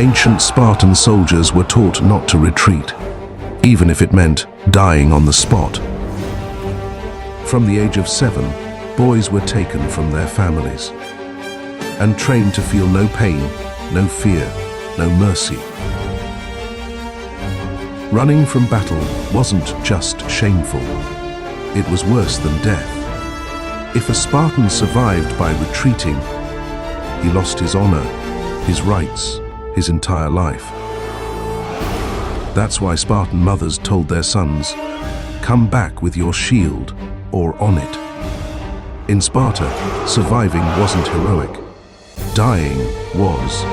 Ancient Spartan soldiers were taught not to retreat, even if it meant dying on the spot. From the age of 7, boys were taken from their families and trained to feel no pain, no fear, no mercy. Running from battle wasn't just shameful, it was worse than death. If a Spartan survived by retreating, he lost his honor, his rights, his entire life. That's why Spartan mothers told their sons, "Come back with your shield or on it." In Sparta, surviving wasn't heroic. Dying was.